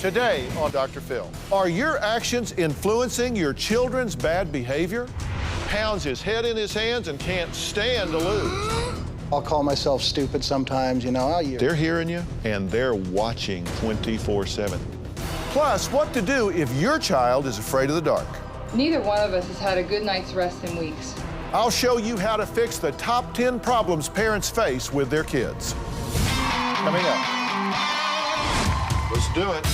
Today on Dr. Phil, are your actions influencing your children's bad behavior? Pounds his head in his hands and can't stand to lose. I'll call myself stupid sometimes, you know. They're hearing you, and they're watching 24/7. Plus, what to do if your child is afraid of the dark. Neither one of us has had a good night's rest in weeks. I'll show you how to fix the top 10 problems parents face with their kids. Coming up. Let's do it.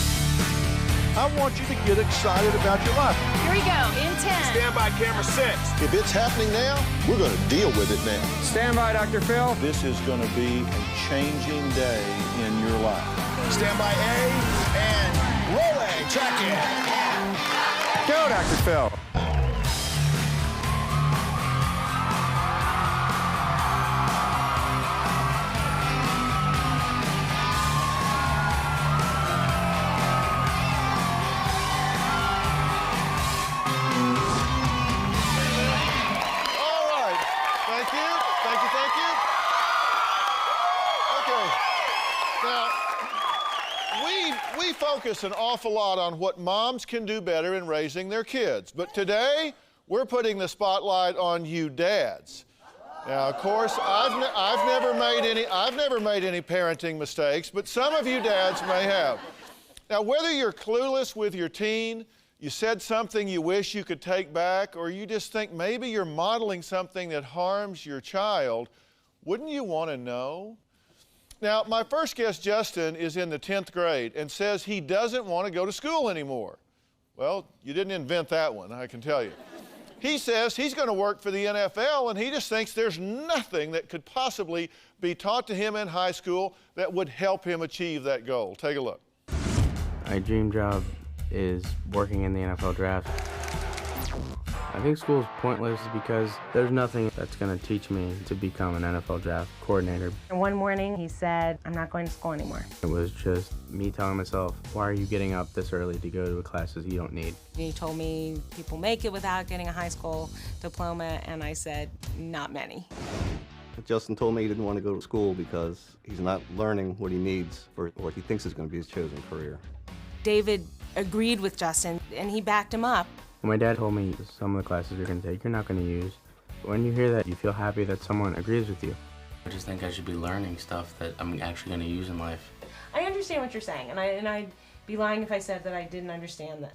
I want you to get excited about your life. Here we go, in 10. Stand by, camera 6. If it's happening now, we're going to deal with it now. Stand by, Dr. Phil. This is going to be a changing day in your life. Stand by A, and roll A, track it. Go, Dr. Phil. We focus an awful lot on what moms can do better in raising their kids, but today we're putting the spotlight on you dads. Now, of course, I've never made any parenting mistakes, but some of you dads may have. Now, whether you're clueless with your teen, you said something you wish you could take back, or you just think maybe you're modeling something that harms your child, wouldn't you want to know? Now, my first guest, Justin, is in the 10th grade and says he doesn't want to go to school anymore. Well, you didn't invent that one, I can tell you. He says he's going to work for the NFL, and he just thinks there's nothing that could possibly be taught to him in high school that would help him achieve that goal. Take a look. My dream job is working in the NFL draft. I think school is pointless because there's nothing that's going to teach me to become an NFL draft coordinator. And one morning he said, I'm not going to school anymore. It was just me telling myself, why are you getting up this early to go to classes you don't need? He told me people make it without getting a high school diploma, and I said, not many. Justin told me he didn't want to go to school because he's not learning what he needs for what he thinks is going to be his chosen career. David agreed with Justin, and he backed him up. My dad told me some of the classes you're going to take, you're not going to use. When you hear that, you feel happy that someone agrees with you. I just think I should be learning stuff that I'm actually going to use in life. I understand what you're saying, and I'd be lying if I said that I didn't understand that.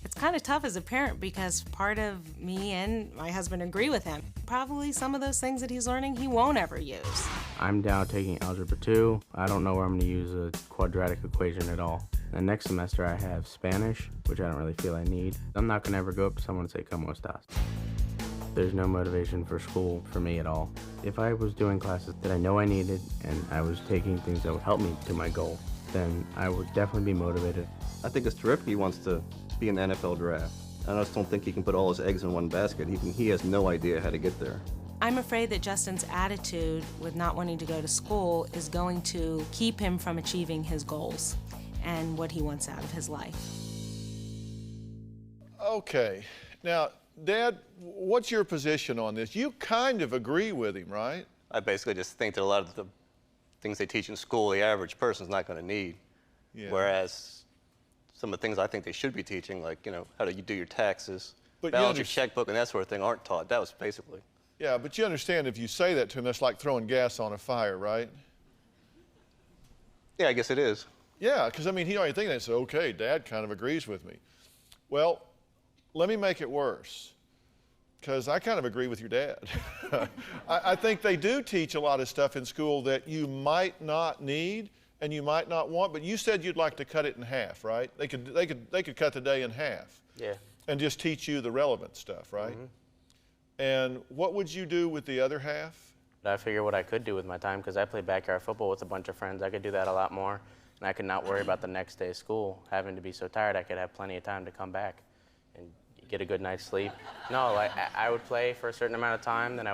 It's kind of tough as a parent because part of me and my husband agree with him. Probably some of those things that he's learning he won't ever use. I'm now taking Algebra 2. I don't know where I'm going to use a quadratic equation at all. And next semester I have Spanish, which I don't really feel I need. I'm not going to ever go up to someone and say, "Como estás?" There's no motivation for school for me at all. If I was doing classes that I know I needed and I was taking things that would help me to my goal, then I would definitely be motivated. I think it's terrific he wants to be in the NFL draft. I just don't think he can put all his eggs in one basket. He has no idea how to get there. I'm afraid that Justin's attitude with not wanting to go to school is going to keep him from achieving his goals and what he wants out of his life. Okay. Now, Dad, what's your position on this? You kind of agree with him, right? I basically just think that a lot of the things they teach in school, the average person's not going to need. Yeah. Whereas some of the things I think they should be teaching, like, you know, how do you do your taxes, But balance your checkbook, and that sort of thing, aren't taught. That was basically. Yeah, but you understand if you say that to him, that's like throwing gas on a fire, right? Yeah, I guess it is. Yeah, because, I mean, he already thinking that, so, okay, Dad kind of agrees with me. Well, let me make it worse, because I kind of agree with your dad. I think they do teach a lot of stuff in school that you might not need and you might not want, but you said you'd like to cut it in half, right? They could cut the day in half. Yeah. And just teach you the relevant stuff, right? Mm-hmm. And what would you do with the other half? I figure what I could do with my time, because I play backyard football with a bunch of friends. I could do that a lot more, and I could not worry about the next day's school. Having to be so tired, I could have plenty of time to come back and get a good night's sleep. No, I would play for a certain amount of time, then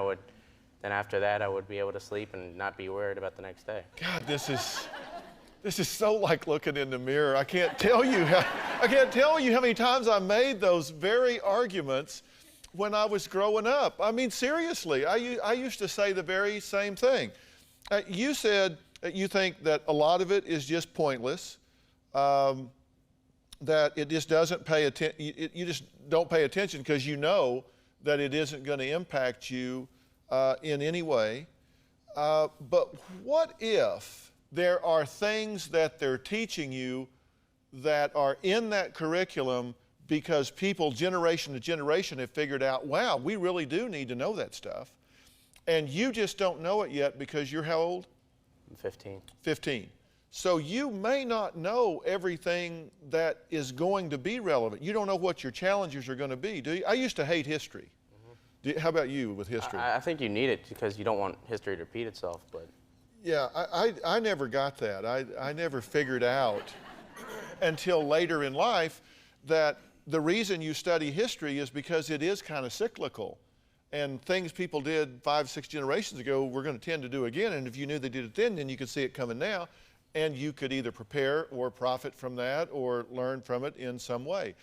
after that I would be able to sleep and not be worried about the next day. God, this is so like looking in the mirror. I can't tell you how many times I made those very arguments when I was growing up. I mean, seriously, I used to say the very same thing. You said you think that a lot of it is just pointless. that it just doesn't pay attention. You just don't pay attention because you know that it isn't going to impact you in any way. But what if there are things that they're teaching you that are in that curriculum because people generation to generation have figured out, wow, we really do need to know that stuff. And you just don't know it yet because you're how old? I'm 15. 15. So you may not know everything that is going to be relevant. You don't know what your challenges are going to be, do you? I used to hate history. How about you with history? I think you need it because you don't want history to repeat itself. But yeah, I never got that. I never figured out until later in life that the reason you study history is because it is kind of cyclical. And things people did 5, 6 generations ago, we're going to tend to do again. And if you knew they did it then you could see it coming now. And you could either prepare or profit from that or learn from it in some way.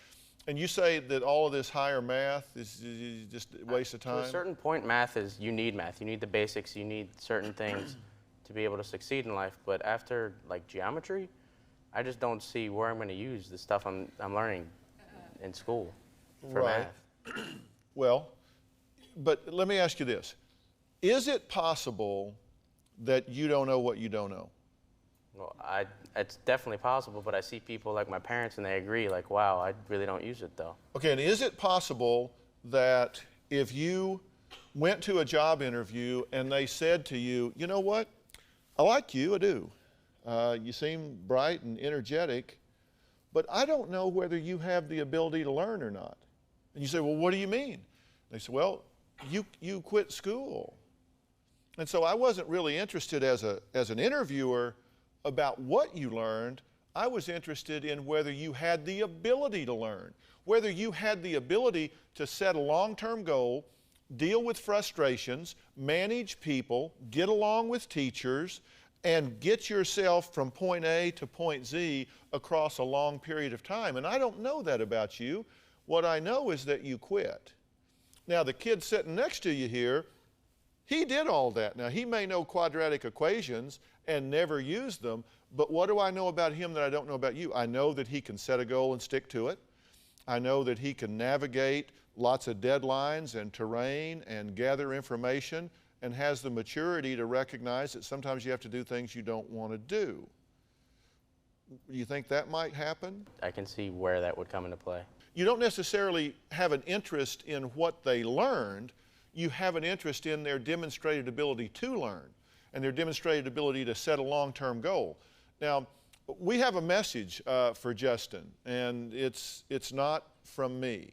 And you say that all of this higher math is just a waste of time? To a certain point, math is, you need math. You need the basics. You need certain things to be able to succeed in life. But after, like, geometry, I just don't see where I'm going to use the stuff I'm learning in school for math. Well, but let me ask you this. Is it possible that you don't know what you don't know? Well, it's definitely possible, but I see people like my parents and they agree, like, wow, I really don't use it though. Okay, and is it possible that if you went to a job interview and they said to you, you know what, I like you, I do. You seem bright and energetic, but I don't know whether you have the ability to learn or not. And you say, well, what do you mean? They say, well, you quit school. And so I wasn't really interested as an interviewer about what you learned. I was interested in whether you had the ability to learn, whether you had the ability to set a long-term goal, deal with frustrations, manage people, get along with teachers, and get yourself from point A to point Z across a long period of time. And I don't know that about you. What I know is that you quit. Now, the kid sitting next to you here, he did all that. Now, he may know quadratic equations and never use them, but what do I know about him that I don't know about you? I know that he can set a goal and stick to it. I know that he can navigate lots of deadlines and terrain and gather information and has the maturity to recognize that sometimes you have to do things you don't want to do. You think that might happen? I can see where that would come into play. You don't necessarily have an interest in what they learned. You have an interest in their demonstrated ability to learn and their demonstrated ability to set a long-term goal. Now, we have a message for Justin, and it's not from me,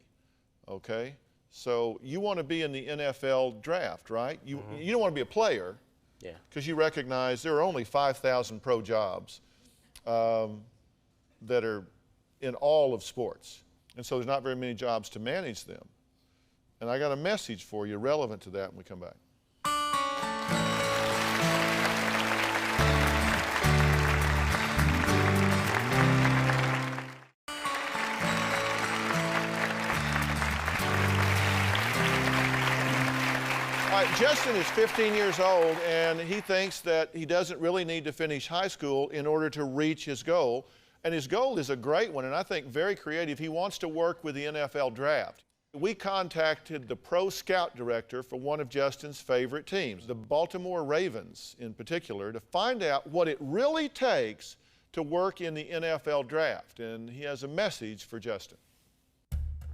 okay? So you want to be in the NFL draft, right? You don't want to be a player, yeah, because you recognize there are only 5,000 pro jobs that are in all of sports. And so there's not very many jobs to manage them. And I got a message for you relevant to that when we come back. All right, Justin is 15 years old, and he thinks that he doesn't really need to finish high school in order to reach his goal. And his goal is a great one, and I think very creative. He wants to work with the NFL draft. We contacted the pro scout director for one of Justin's favorite teams, the Baltimore Ravens in particular, to find out what it really takes to work in the NFL draft. And he has a message for Justin.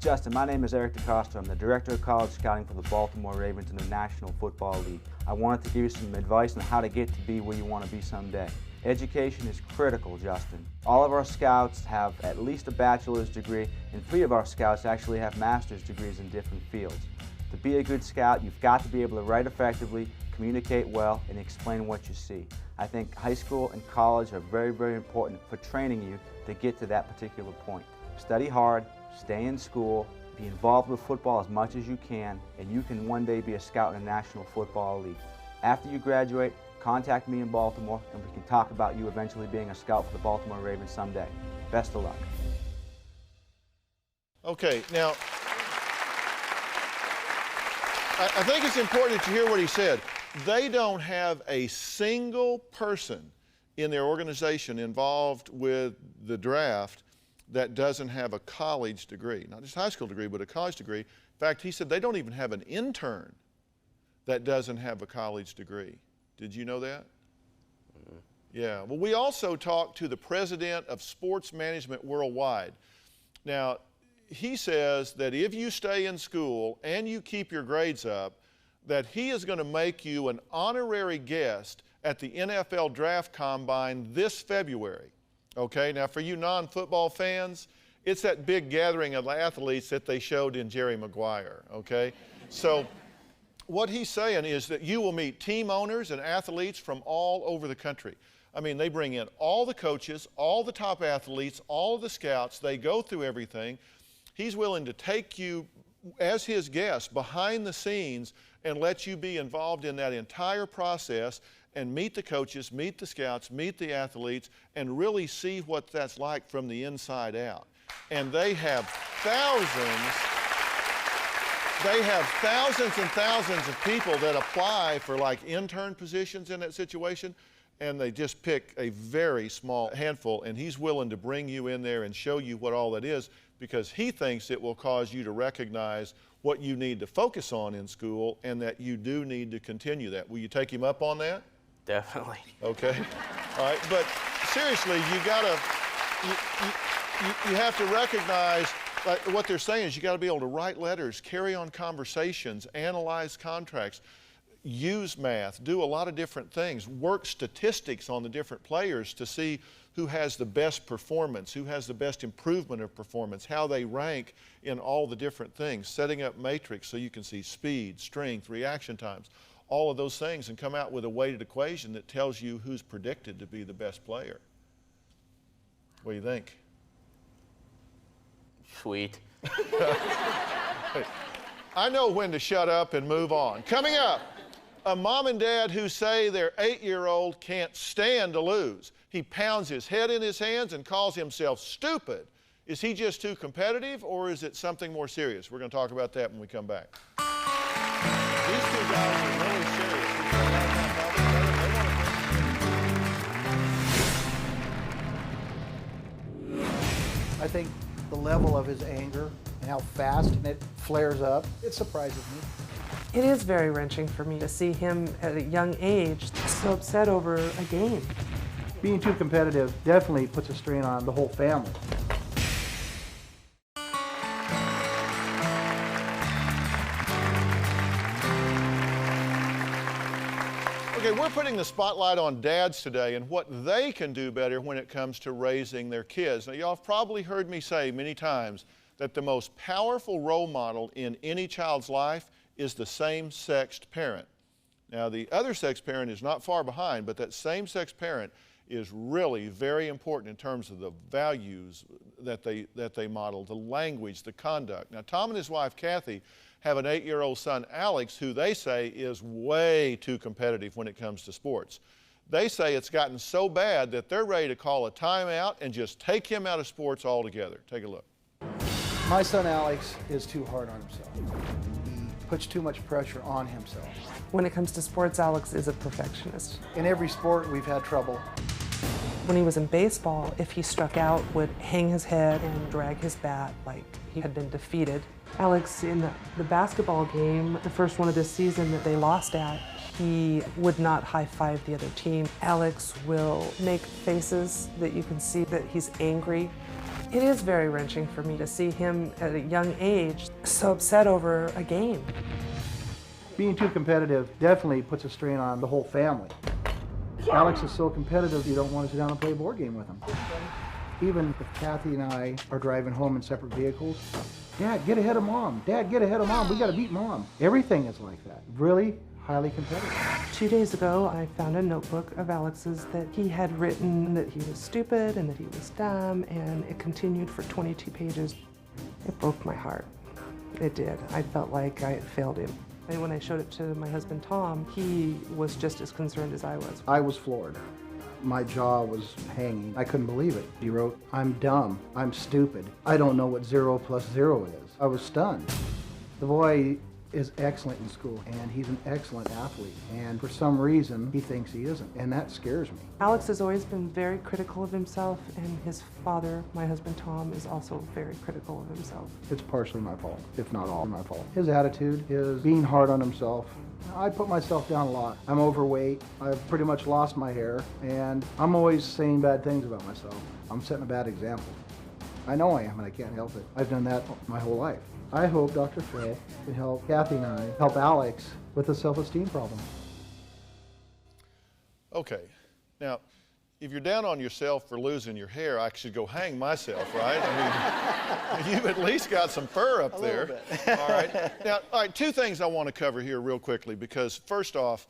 Justin, my name is Eric DeCosta. I'm the Director of College Scouting for the Baltimore Ravens in the National Football League. I wanted to give you some advice on how to get to be where you want to be someday. Education is critical, Justin. All of our scouts have at least a bachelor's degree, and 3 of our scouts actually have master's degrees in different fields. To be a good scout, you've got to be able to write effectively, communicate well, and explain what you see. I think high school and college are very, very important for training you to get to that particular point. Study hard, stay in school, be involved with football as much as you can, and you can one day be a scout in the National Football League. After you graduate, contact me in Baltimore, and we can talk about you eventually being a scout for the Baltimore Ravens someday. Best of luck. Okay, now, I think it's important that you hear what he said. They don't have a single person in their organization involved with the draft that doesn't have a college degree, not just a high school degree, but a college degree. In fact, he said they don't even have an intern that doesn't have a college degree. Did you know that? Yeah. Well, we also talked to the president of Sports Management Worldwide. Now, he says that if you stay in school and you keep your grades up, that he is going to make you an honorary guest at the NFL Draft Combine this February. Okay, now for you non-football fans, it's that big gathering of athletes that they showed in Jerry Maguire, okay? So what he's saying is that you will meet team owners and athletes from all over the country. I mean, they bring in all the coaches, all the top athletes, all of the scouts. They go through everything. He's willing to take you as his guest behind the scenes and let you be involved in that entire process and meet the coaches, meet the scouts, meet the athletes, and really see what that's like from the inside out. And they have thousands and thousands of people that apply for like intern positions in that situation, and they just pick a very small handful, and he's willing to bring you in there and show you what all that is, because he thinks it will cause you to recognize what you need to focus on in school and that you do need to continue that. Will you take him up on that? Definitely. Okay. All right. But seriously, you have to recognize, like what they're saying is you got to be able to write letters, carry on conversations, analyze contracts, use math, do a lot of different things, work statistics on the different players to see who has the best performance, who has the best improvement of performance, how they rank in all the different things, setting up matrix so you can see speed, strength, reaction times, all of those things, and come out with a weighted equation that tells you who's predicted to be the best player. What do you think? Sweet. I know when to shut up and move on. Coming up, a mom and dad who say their 8-year-old can't stand to lose. He pounds his head in his hands and calls himself stupid. Is he just too competitive, or is it something more serious? We're going to talk about that when we come back. These two guys are really serious. I think the level of his anger and how fast it flares up, it surprises me. It is very wrenching for me to see him at a young age so upset over a game. Being too competitive definitely puts a strain on the whole family. Okay, we're putting the spotlight on dads today and what they can do better when it comes to raising their kids. Now, y'all have probably heard me say many times that the most powerful role model in any child's life is the same-sexed parent. Now, the other sex parent is not far behind, but that same-sex parent is really very important in terms of the values that they model, the language, the conduct. Now, Tom and his wife, Kathy, have an 8-year-old son, Alex, who they say is way too competitive when it comes to sports. They say it's gotten so bad that they're ready to call a timeout and just take him out of sports altogether. Take a look. My son Alex is too hard on himself. He puts too much pressure on himself. When it comes to sports, Alex is a perfectionist. In every sport, we've had trouble. When he was in baseball, if he struck out, would hang his head and drag his bat like he had been defeated. Alex, in the basketball game, the first one of this season that they lost at, he would not high-five the other team. Alex will make faces that you can see that he's angry. It is very wrenching for me to see him at a young age so upset over a game. Being too competitive definitely puts a strain on the whole family. Alex is so competitive you don't want to sit down and play a board game with him. Even if Kathy and I are driving home in separate vehicles, Dad, get ahead of Mom. Dad, get ahead of Mom. We got to beat Mom. Everything is like that. Really highly competitive. 2 days ago, I found a notebook of Alex's that he had written that he was stupid and that he was dumb, and it continued for 22 pages. It broke my heart. It did. I felt like I had failed him. And when I showed it to my husband, Tom, he was just as concerned as I was. I was floored. My jaw was hanging. I couldn't believe it. He wrote, "I'm dumb. I'm stupid. I don't know what 0 plus 0 is." I was stunned. The boy is excellent in school, and he's an excellent athlete. And for some reason, he thinks he isn't, and that scares me. Alex has always been very critical of himself, and his father, my husband Tom, is also very critical of himself. It's partially my fault, if not all my fault. His attitude is being hard on himself. I put myself down a lot. I'm overweight. I've pretty much lost my hair, and I'm always saying bad things about myself. I'm setting a bad example. I know I am, and I can't help it. I've done that my whole life. I hope Dr. Phil can help Kathy and I help Alex with the self-esteem problem. Okay, now, if you're down on yourself for losing your hair, I should go hang myself, right? I mean, you've at least got some fur up there. All right. Now, all right, two things I want to cover here real quickly, because first off,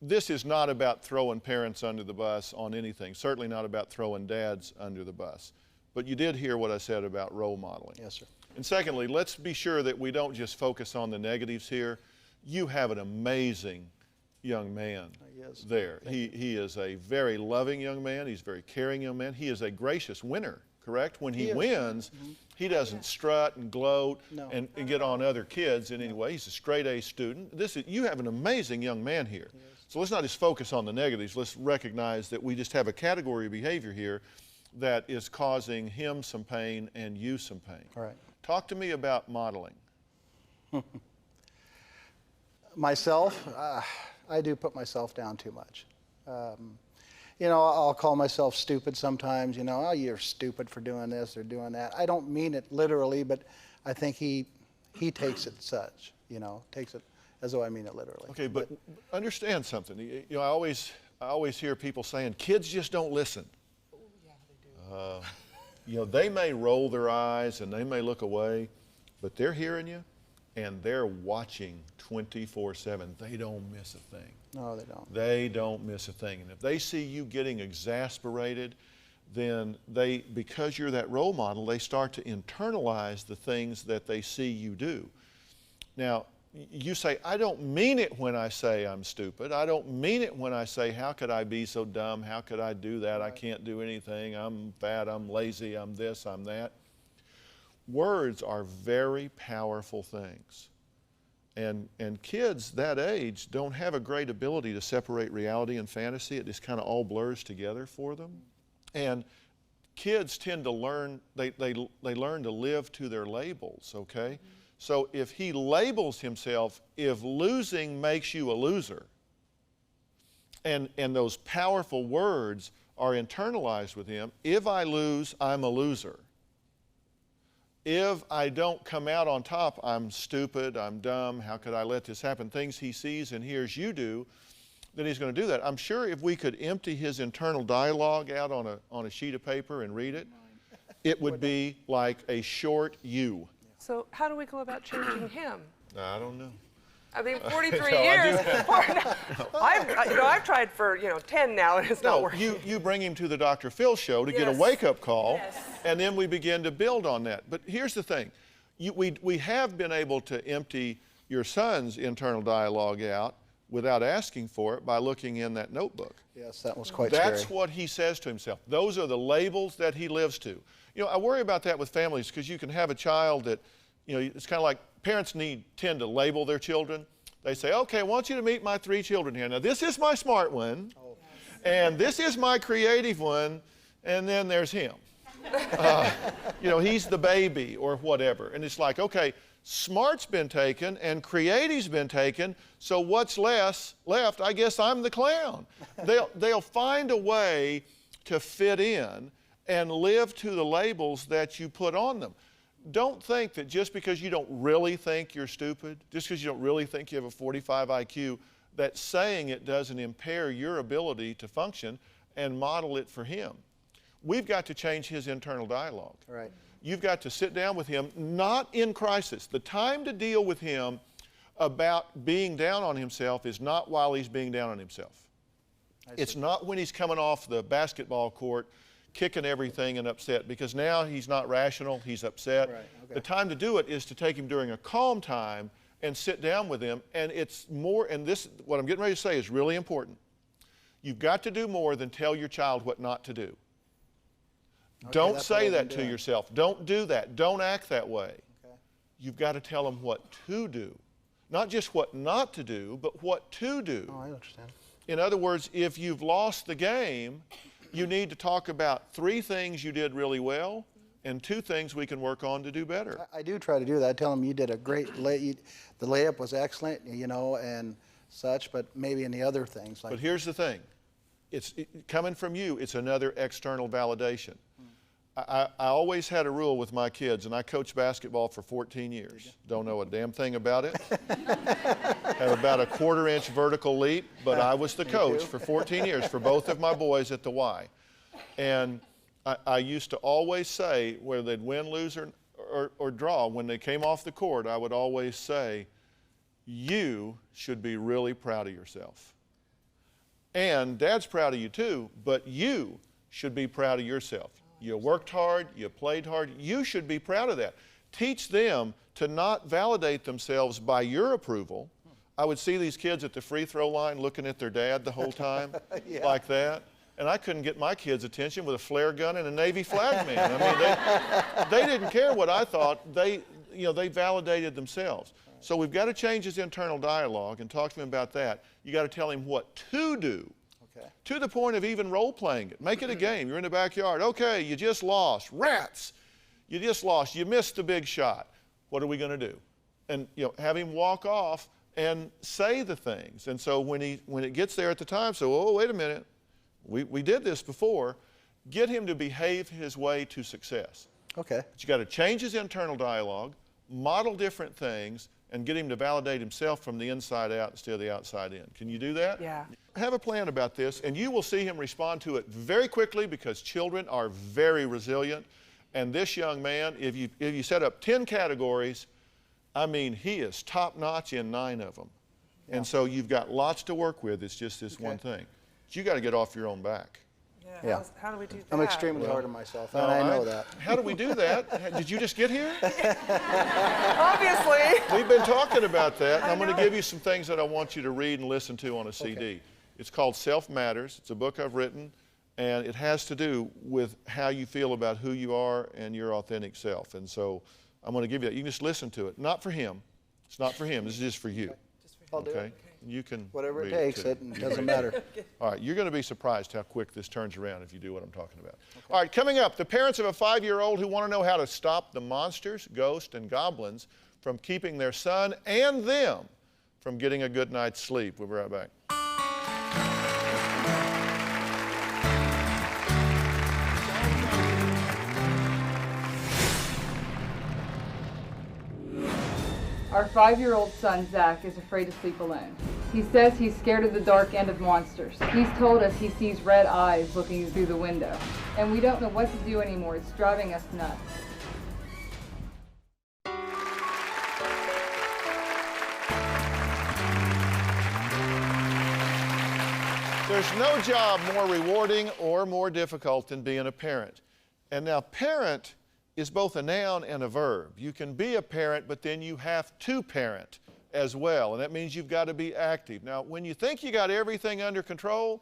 this is not about throwing parents under the bus on anything, certainly not about throwing dads under the bus. But you did hear what I said about role modeling. Yes, sir. And secondly, let's be sure that we don't just focus on the negatives here. You have an amazing young man there. He is a very loving young man. He's a very caring young man. He is a gracious winner, correct? When he wins, he doesn't strut and gloat and get on other kids in any way. He's a straight A student. You have an amazing young man here. So let's not just focus on the negatives. Let's recognize that we just have a category of behavior here that is causing him some pain and you some pain. All right. Talk to me about modeling. Myself, I do put myself down too much. You know, I'll call myself stupid sometimes, you know, oh, you're stupid for doing this or doing that. I don't mean it literally, but I think he takes it such, you know, takes it as though I mean it literally. Okay, but understand something. You know, I always hear people saying, kids just don't listen. Oh, yeah, they do. You know, they may roll their eyes and they may look away, but they're hearing you and they're watching 24/7. They don't miss a thing. No, they don't. They don't miss a thing. And if they see you getting exasperated, then because you're that role model, they start to internalize the things that they see you do. Now, you say, I don't mean it when I say I'm stupid. I don't mean it when I say, how could I be so dumb? How could I do that? I can't do anything. I'm fat, I'm lazy, I'm this, I'm that. Words are very powerful things. And kids that age don't have a great ability to separate reality and fantasy. It just kind of all blurs together for them. And kids tend to learn, they learn to live to their labels, okay? So if he labels himself, if losing makes you a loser, and those powerful words are internalized with him, if I lose, I'm a loser. If I don't come out on top, I'm stupid, I'm dumb, how could I let this happen? Things he sees and hears you do, then he's going to do that. I'm sure if we could empty his internal dialogue out on a sheet of paper and read it, it would be like a short U. So how do we go about changing him? I don't know. I mean, 43 years. I've tried for 10 now, and it's not working. You bring him to the Dr. Phil show to get a wake-up call, and then we begin to build on that. But here's the thing: we have been able to empty your son's internal dialogue out without asking for it by looking in that notebook. Yes, that was quite scary. That's what he says to himself. Those are the labels that he lives to. You know, I worry about that with families because you can have a child that, it's kind of like parents tend to label their children. They say, okay, I want you to meet my 3 children here. Now, this is my smart one, and this is my creative one, and then there's him. He's the baby or whatever. And it's like, okay, smart's been taken and creative's been taken, so what's left? I guess I'm the clown. They'll find a way to fit in and live to the labels that you put on them. Don't think that just because you don't really think you're stupid, just because you don't really think you have a 45 IQ, that saying it doesn't impair your ability to function and model it for him. We've got to change his internal dialogue. Right. You've got to sit down with him, not in crisis. The time to deal with him about being down on himself is not while he's being down on himself. It's not when he's coming off the basketball court kicking everything and upset, because now he's not rational, he's upset. Right, okay. The time to do it is to take him during a calm time and sit down with him, and it's more, and this, what I'm getting ready to say is really important. You've got to do more than tell your child what not to do. Okay, don't say that to yourself. Don't do that. Don't act that way. Okay. you've got to tell them what to do. Not just what not to do, but what to do. Oh, I understand. In other words, if you've lost the game, you need to talk about 3 things you did really well and 2 things we can work on to do better. I do try to do that. I tell them you did a great the layup was excellent, you know, and such, but maybe in the other things. Like, but here's the thing. Coming from you, it's another external validation. I always had a rule with my kids, and I coached basketball for 14 years. Don't know a damn thing about it. Have about a 1/4-inch vertical leap, but I was the coach for 14 years for both of my boys at the Y. And I used to always say, whether they'd win, lose, or draw, when they came off the court, I would always say, you should be really proud of yourself. And Dad's proud of you too, but you should be proud of yourself. You worked hard, you played hard, you should be proud of that. Teach them to not validate themselves by your approval. I would see these kids at the free throw line looking at their dad the whole time, like that. And I couldn't get my kids' attention with a flare gun and a Navy flag man. I mean, they didn't care what I thought. They validated themselves. So we've got to change his internal dialogue and talk to him about that. You got to tell him what to do. Okay. To the point of even role-playing it. Make it a game. You're in the backyard. Okay, you just lost. Rats! You just lost. You missed the big shot. What are we going to do? And have him walk off and say the things. And so when it gets there at the time, so, oh, wait a minute. We did this before. Get him to behave his way to success. Okay. But you got to change his internal dialogue, model different things, and get him to validate himself from the inside out instead of the outside in. Can you do that? Yeah. Have a plan about this, and you will see him respond to it very quickly because children are very resilient. And this young man, if you set up 10 categories, I mean, he is top-notch in 9 of them. Yeah. And so you've got lots to work with. It's just this one thing. But you got to get off your own back. Yeah. How do we do that? I'm extremely hard on myself, and I know that. How do we do that? Did you just get here? Obviously. We've been talking about that, and I'm going to give you some things that I want you to read and listen to on a CD. Okay. It's called Self Matters. It's a book I've written, and it has to do with how you feel about who you are and your authentic self. And so I'm going to give you that. You can just listen to it. Not for him. It's not for him. This is just for you. Okay. Just for him. I'll do it. You can whatever it takes, it doesn't matter. All right, you're going to be surprised how quick this turns around if you do what I'm talking about. Okay. All right, coming up, the parents of a 5-year-old who want to know how to stop the monsters, ghosts, and goblins from keeping their son and them from getting a good night's sleep. We'll be right back. Our 5-year-old son, Zach, is afraid to sleep alone. He says he's scared of the dark and of monsters. He's told us he sees red eyes looking through the window. And we don't know what to do anymore. It's driving us nuts. There's no job more rewarding or more difficult than being a parent. And now, parent is both a noun and a verb. You can be a parent, but then you have to parent as well, and that means you've got to be active. Now, when you think you got everything under control,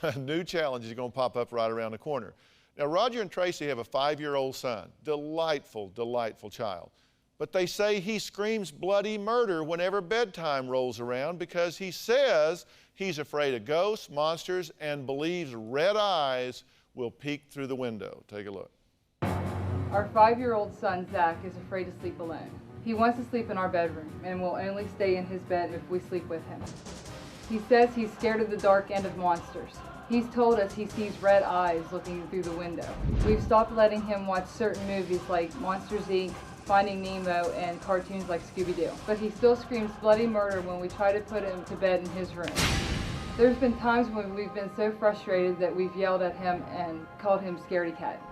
a new challenge is going to pop up right around the corner. Now, Roger and Tracy have a 5-year-old son, delightful, delightful child. But they say he screams bloody murder whenever bedtime rolls around because he says he's afraid of ghosts, monsters, and believes red eyes will peek through the window. Take a look. Our 5-year-old son, Zach, is afraid to sleep alone. He wants to sleep in our bedroom and will only stay in his bed if we sleep with him. He says he's scared of the dark and of monsters. He's told us he sees red eyes looking through the window. We've stopped letting him watch certain movies like Monsters, Inc., Finding Nemo, and cartoons like Scooby-Doo. But he still screams bloody murder when we try to put him to bed in his room. There's been times when we've been so frustrated that we've yelled at him and called him Scaredy Cat.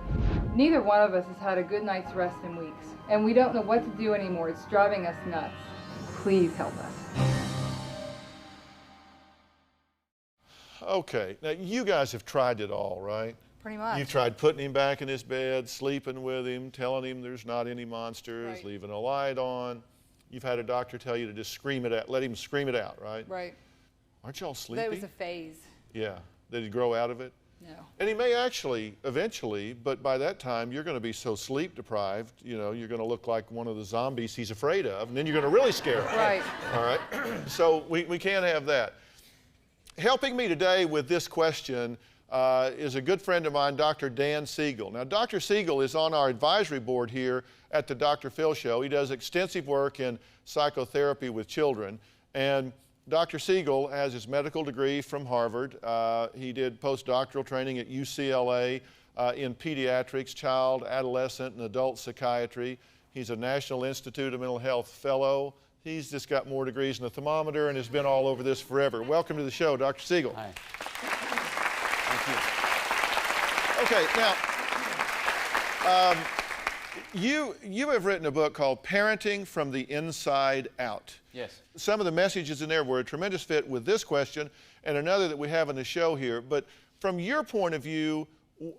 Neither one of us has had a good night's rest in weeks, and we don't know what to do anymore. It's driving us nuts. Please help us. Okay, now you guys have tried it all, right? Pretty much. You've tried putting him back in his bed, sleeping with him, telling him there's not any monsters, Right. leaving a light on. You've had a doctor tell you to just scream it out, let him scream it out, right? Right. Aren't y'all sleepy? That was a phase. Yeah. Did he grow out of it? No. And he may actually, eventually, but by that time, you're going to be so sleep deprived, you know, you're going to look like one of the zombies he's afraid of, and then you're going to really scare him. Right. All right? So we can't have that. Helping me today with this question is a good friend of mine, Dr. Dan Siegel. Now, Dr. Siegel is on our advisory board here at the Dr. Phil Show. He does extensive work in psychotherapy with children. And Dr. Siegel has his medical degree from Harvard. He did postdoctoral training at UCLA in pediatrics, child, adolescent, and adult psychiatry. He's a National Institute of Mental Health fellow. He's just got more degrees than a thermometer and has been all over this forever. Welcome to the show, Dr. Siegel. Hi. Thank Okay, now, you have written a book called Parenting from the Inside Out. Yes. Some of the messages in there were a tremendous fit with this question and another that we have in the show here. But from your point of view,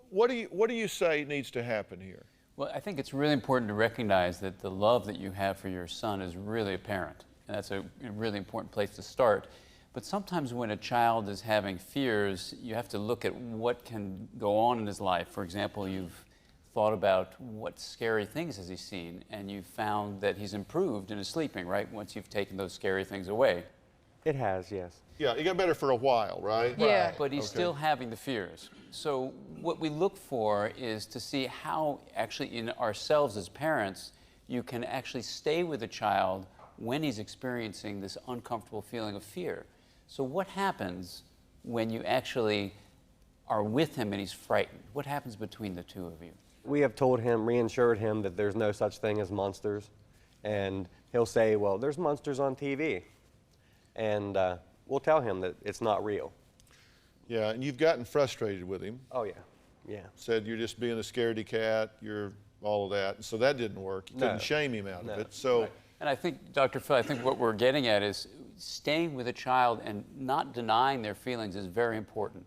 what do you say needs to happen here? Well, I think it's really important to recognize that the love that you have for your son is really apparent. And that's a really important place to start. But sometimes when a child is having fears, you have to look at what can go on in his life. For example, you've thought about what scary things has he seen, and you've found that he's improved in his sleeping, right? Once you've taken those scary things away. It has, yes. Yeah, he got better for a while, right? Yeah. Right. But he's still having the fears. So what we look for is to see how actually in ourselves as parents, you can actually stay with a child when he's experiencing this uncomfortable feeling of fear. So what happens when you actually are with him and he's frightened? What happens between the two of you? We have told him, reassured him that there's no such thing as monsters. And he'll say, well, there's monsters on TV. And we'll tell him that it's not real. Yeah, and you've gotten frustrated with him. Oh, yeah, yeah. Said you're just being a scaredy cat, you're all of that. So that didn't work. You couldn't shame him out of it. So, Right. And I think, Dr. Phil, I think what we're getting at is staying with a child and not denying their feelings is very important.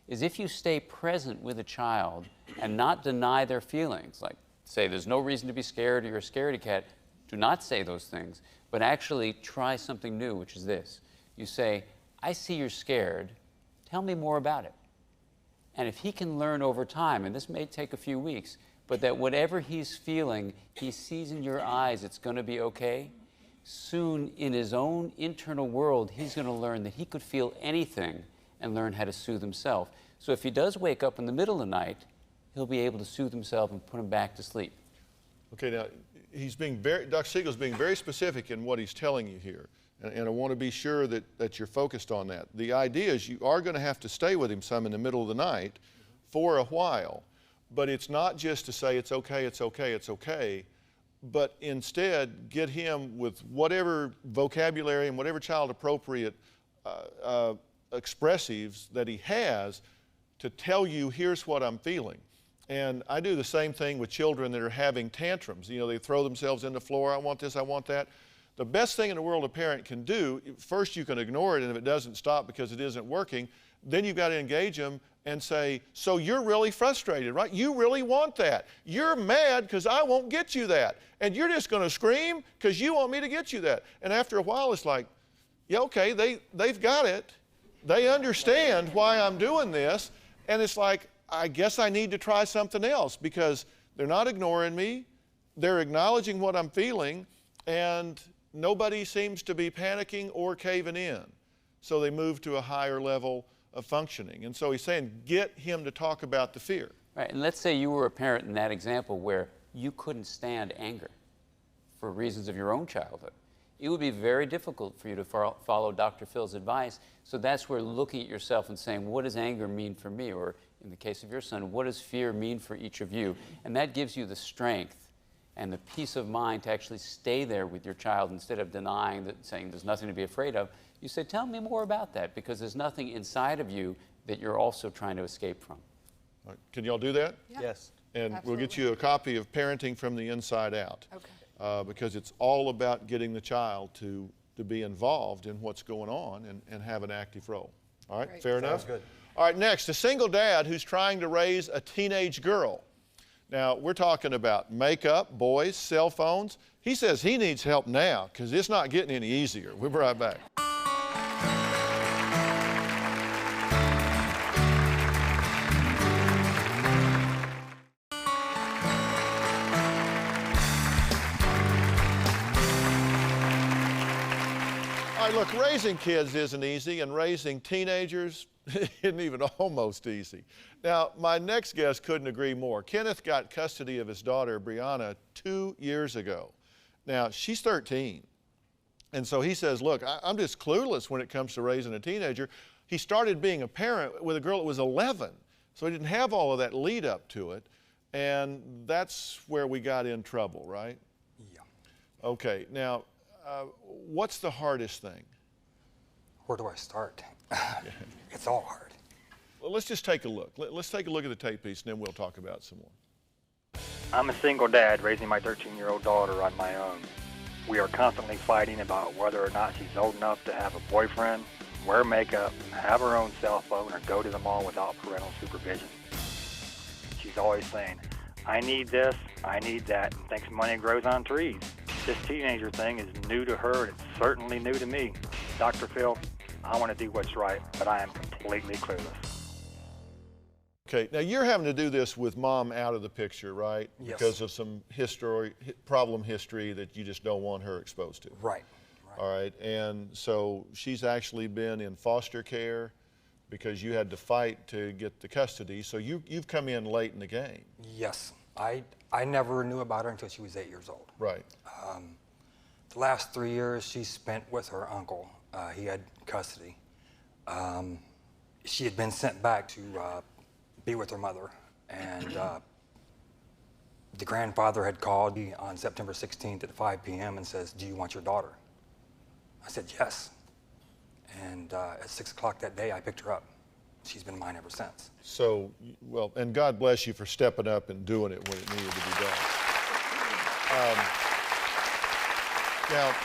Is if you stay present with a child and not deny their feelings, like say there's no reason to be scared or you're a scaredy cat, do not say those things, but actually try something new, which is this. You say, I see you're scared, tell me more about it. And if he can learn over time, and this may take a few weeks, but that whatever he's feeling, he sees in your eyes it's going to be okay, soon in his own internal world, he's going to learn that he could feel anything and learn how to soothe himself. So if he does wake up in the middle of the night, he'll be able to soothe himself and put him back to sleep. okay, now, Dr. Siegel's being very specific in what he's telling you here. And I want to be sure that you're focused on that. The idea is you are going to have to stay with him some in the middle of the night for a while. But it's not just to say it's okay, it's okay, it's okay, but instead get him with whatever vocabulary and whatever child appropriate expressives that he has to tell you, here's what I'm feeling. And I do the same thing with children that are having tantrums. You know, they throw themselves in the floor, I want this, I want that. The best thing in the world a parent can do, first you can ignore it, and if it doesn't stop because it isn't working, then you've got to engage them and say, so you're really frustrated, right? You really want that. You're mad because I won't get you that. And you're just going to scream because you want me to get you that. And after a while, it's like, yeah, okay, they've got it. They understand why I'm doing this. And it's like, I guess I need to try something else because they're not ignoring me. They're acknowledging what I'm feeling. And nobody seems to be panicking or caving in. So they move to a higher level of functioning. And so he's saying, get him to talk about the fear. Right, and let's say you were a parent in that example where you couldn't stand anger for reasons of your own childhood. It would be very difficult for you to follow Dr. Phil's advice. So that's where looking at yourself and saying, what does anger mean for me? Or in the case of your son, what does fear mean for each of you? And that gives you the strength and the peace of mind to actually stay there with your child instead of denying that, saying there's nothing to be afraid of. You say, tell me more about that, because there's nothing inside of you that you're also trying to escape from. All right, can y'all do that? Yeah. Yes. And Absolutely. we'll get you a copy of Parenting from the Inside Out. Okay. Because it's all about getting the child to be involved in what's going on and have an active role. All right, Great. fair enough? Sounds good. All right, next, a single dad who's trying to raise a teenage girl. Now, we're talking about makeup, boys, cell phones. He says he needs help now because it's not getting any easier. We'll be right back. right, look, raising kids isn't easy, and raising teenagers isn't even almost easy. Now, my next guest couldn't agree more. Kenneth got custody of his daughter, Brianna, 2 years ago. Now, she's 13. And so he says, look, I'm just clueless when it comes to raising a teenager. He started being a parent with a girl that was 11, so he didn't have all of that lead up to it. And that's where we got in trouble, right? Yeah. Okay, now, what's the hardest thing? Where do I start? It's all hard. Well, let's just take a look. Let's take a look at the tape piece, and then we'll talk about some more. I'm a single dad raising my 13-year-old daughter on my own. We are constantly fighting about whether or not she's old enough to have a boyfriend, wear makeup, have her own cell phone, or go to the mall without parental supervision. She's always saying, I need this, I need that, and thinks money grows on trees. This teenager thing is new to her, and it's certainly new to me. Dr. Phil, I want to do what's right, but I am completely clueless. Okay, now you're having to do this with mom out of the picture, right? Yes. Because of some problem history that you just don't want her exposed to. Right. All right, and so she's actually been in foster care because you had to fight to get the custody, so you've come in late in the game. Yes. I never knew about her until she was 8 years old. Right. The last 3 years she spent with her uncle. He had custody. She had been sent back to be with her mother, and the grandfather had called me on September 16th at 5 p.m. and says, do you want your daughter? I said, yes. And at 6 o'clock that day, I picked her up. She's been mine ever since. So, well, and God bless you for stepping up and doing it when it needed to be done. Now,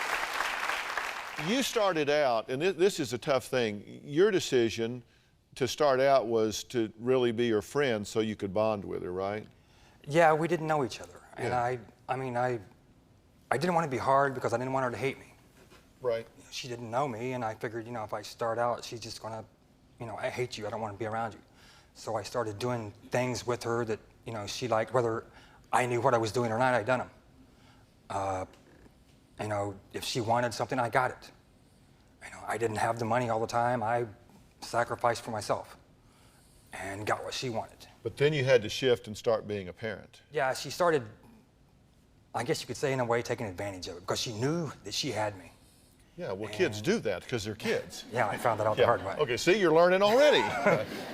you started out, and this is a tough thing, your decision to start out was to really be her friend so you could bond with her, right? Yeah, we didn't know each other. And Yeah. I didn't want to be hard because I didn't want her to hate me. Right. She didn't know me, and I figured, if I start out, she's just gonna, I hate you, I don't want to be around you. So I started doing things with her that, she liked, whether I knew what I was doing or not, I'd done them. If she wanted something, I got it. I didn't have the money all the time. I sacrificed for myself and got what she wanted. But then you had to shift and start being a parent. Yeah, she started, I guess you could say in a way, taking advantage of it because she knew that she had me. Yeah, well, kids do that because they're kids. Yeah, I found that out the hard way. Okay, see, you're learning already.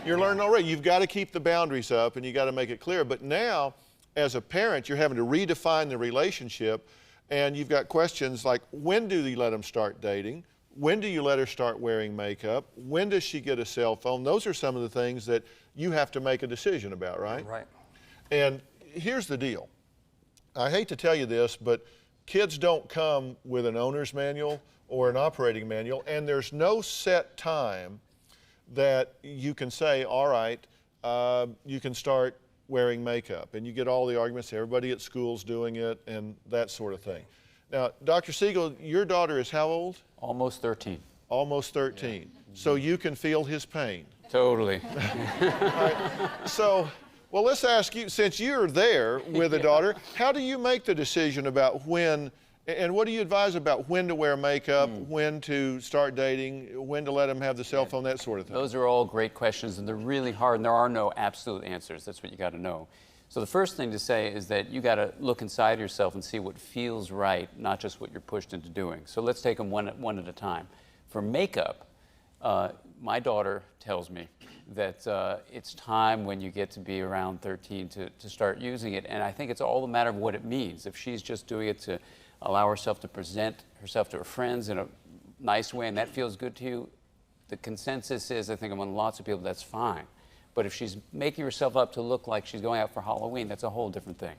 You're learning already. You've got to keep the boundaries up and you got to make it clear. But now, as a parent, you're having to redefine the relationship, and you've got questions like, when do you let them start dating? When do you let her start wearing makeup? When does she get a cell phone? Those are some of the things that you have to make a decision about, right? Right. And here's the deal. I hate to tell you this, but kids don't come with an owner's manual or an operating manual, and there's no set time that you can say, all right, you can start wearing makeup. And you get all the arguments, everybody at school's doing it, and that sort of thing. Now, Dr. Siegel, your daughter is how old? Almost 13. Almost 13. Yeah. So you can feel his pain. Totally. All right. So, well, let's ask you, since you're there with a daughter, how do you make the decision about when, and what do you advise about when to wear makeup, when to start dating, when to let them have the cell phone, that sort of thing? Those are all great questions, and they're really hard, and there are no absolute answers. That's what you got to know. So the first thing to say is that you got to look inside yourself and see what feels right, not just what you're pushed into doing. So let's take them one at a time. For makeup, my daughter tells me that it's time when you get to be around 13 to start using it, and I think it's all a matter of what it means. If she's just doing it to allow herself to present herself to her friends in a nice way and that feels good to you, the consensus is, I think among lots of people, that's fine. But if she's making herself up to look like she's going out for Halloween, that's a whole different thing.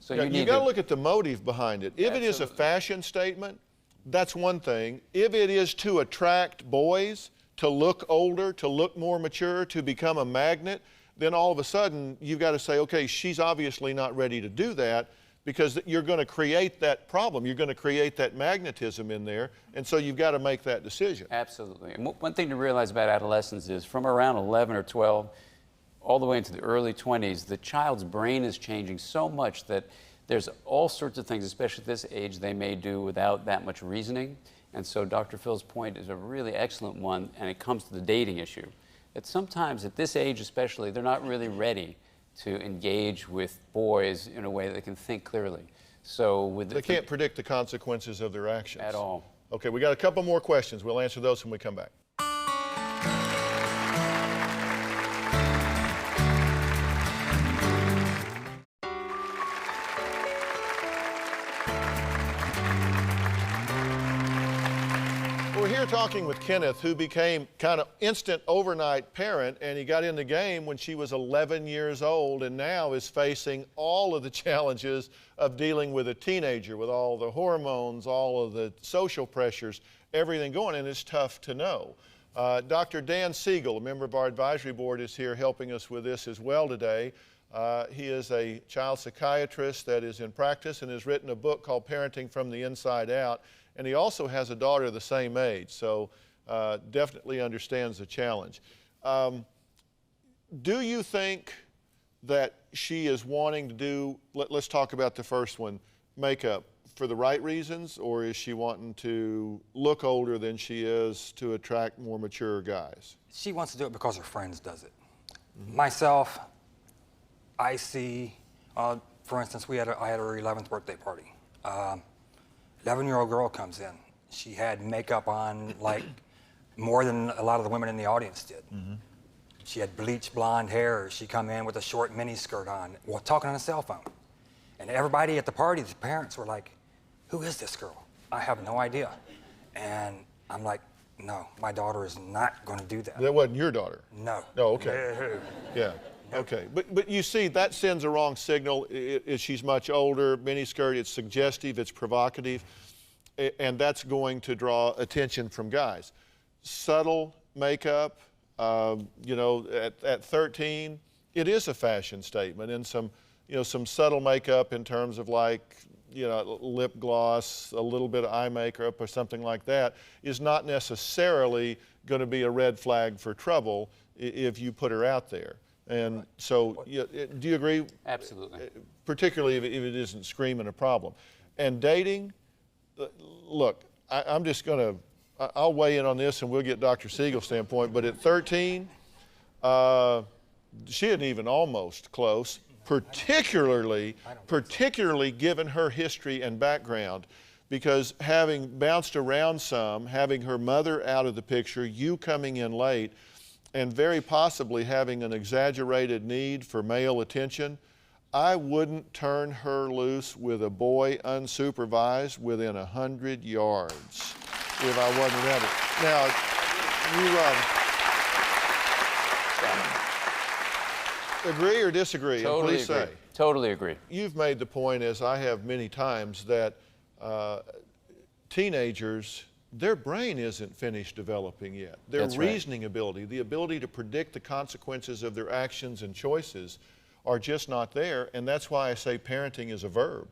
So yeah, you got to look at the motive behind it. If it is a fashion statement, that's one thing. If it is to attract boys, to look older, to look more mature, to become a magnet, then all of a sudden you've got to say, okay, she's obviously not ready to do that, because you're going to create that problem. You're going to create that magnetism in there, and so you've got to make that decision. Absolutely. And one thing to realize about adolescence is from around 11 or 12 all the way into the early 20s, the child's brain is changing so much that there's all sorts of things, especially at this age, they may do without that much reasoning. And so Dr. Phil's point is a really excellent one, and it comes to the dating issue. That sometimes at this age especially, they're not really ready to engage with boys in a way that they can think clearly. So with they can't predict the consequences of their actions. At all. Okay, we got a couple more questions. We'll answer those when we come back. We're here talking with Kenneth, who became kind of instant overnight parent, and he got in the game when she was 11 years old, and now is facing all of the challenges of dealing with a teenager, with all the hormones, all of the social pressures, everything going, and it's tough to know. Dr. Dan Siegel, a member of our advisory board, is here helping us with this as well today. He is a child psychiatrist that is in practice and has written a book called Parenting from the Inside Out. And he also has a daughter the same age, so definitely understands the challenge. Do you think that she is wanting to do, let's talk about the first one, makeup, for the right reasons, or is she wanting to look older than she is to attract more mature guys? She wants to do it because her friends does it. Myself, I see, for instance, I had her 11th birthday party. 11-year-old girl comes in. She had makeup on like more than a lot of the women in the audience did. She had bleached blonde hair. She come in with a short mini skirt on, talking on a cell phone. And everybody at the party, the parents were like, "Who is this girl? I have no idea." And I'm like, "No, my daughter is not going to do that." That wasn't your daughter? No. Oh, okay. Yeah. Okay, but you see, that sends a wrong signal. She's much older, miniskirt, it's suggestive, it's provocative, and that's going to draw attention from guys. Subtle makeup, you know, at 13, it is a fashion statement, and some subtle makeup in terms of like, you know, lip gloss, a little bit of eye makeup or something like that is not necessarily going to be a red flag for trouble if you put her out there. And so, do you agree? Absolutely. Particularly if it isn't screaming a problem. And dating, look, I'm just going to, I'll weigh in on this and we'll get Dr. Siegel's standpoint, but at 13, she isn't even almost close, particularly given her history and background, because having bounced around some, having her mother out of the picture, you coming in late, and very possibly having an exaggerated need for male attention, I wouldn't turn her loose with a boy unsupervised within 100 yards if I wasn't around it. Now, you agree or disagree? Totally Please agree. Say. Totally agree. You've made the point, as I have many times, that teenagers, their brain isn't finished developing yet. Their reasoning ability, the ability to predict the consequences of their actions and choices are just not there, and that's why I say parenting is a verb.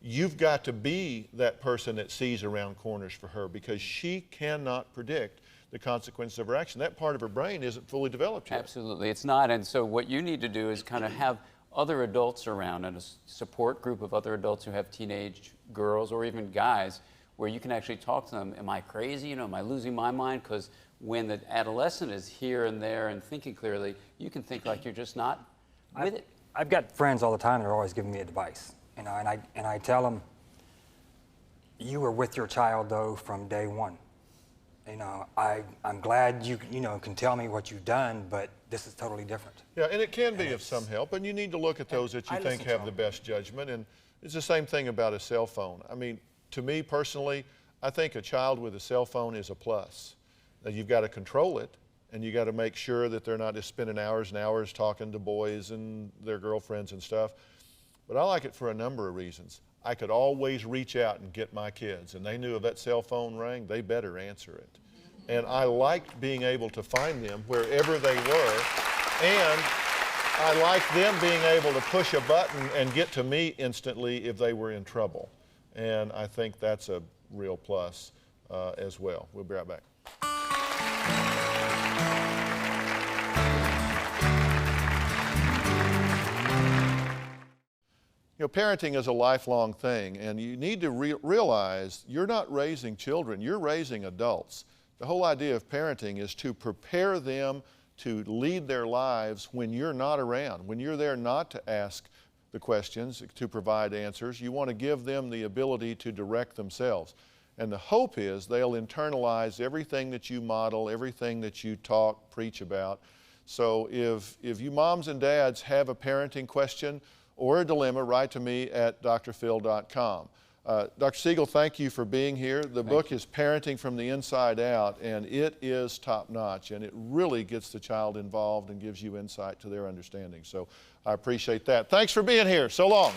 You've got to be that person that sees around corners for her, because she cannot predict the consequences of her action. That part of her brain isn't fully developed yet. Absolutely, it's not, and so what you need to do is kind of have other adults around and a support group of other adults who have teenage girls or even guys, where you can actually talk to them. Am I crazy? You know, am I losing my mind? Because when the adolescent is here and there and thinking clearly, you can think like you're just not with it. I've got friends all the time that are always giving me advice, you know, and I tell them, you were with your child though from day one. You know, I'm glad you can tell me what you've done, but this is totally different. Yeah, and it can be of some help, and you need to look at those that you think have the best judgment. And it's the same thing about a cell phone. I mean, to me personally, I think a child with a cell phone is a plus. Now, you've got to control it, and you got to make sure that they're not just spending hours and hours talking to boys and their girlfriends and stuff. But I like it for a number of reasons. I could always reach out and get my kids, and they knew if that cell phone rang, they better answer it. And I liked being able to find them wherever they were, and I liked them being able to push a button and get to me instantly if they were in trouble. And I think that's a real plus as well. We'll be right back. You know, parenting is a lifelong thing, and you need to realize you're not raising children, you're raising adults. The whole idea of parenting is to prepare them to lead their lives when you're not around, when you're there not to ask the questions, to provide answers. You want to give them the ability to direct themselves. And the hope is they'll internalize everything that you model, everything that you talk, preach about. So if you moms and dads have a parenting question or a dilemma, write to me at drphil.com. Dr. Siegel, thank you for being here. The book is Parenting from the Inside Out, and it is top-notch, and it really gets the child involved and gives you insight to their understanding. So I appreciate that. Thanks for being here. So long.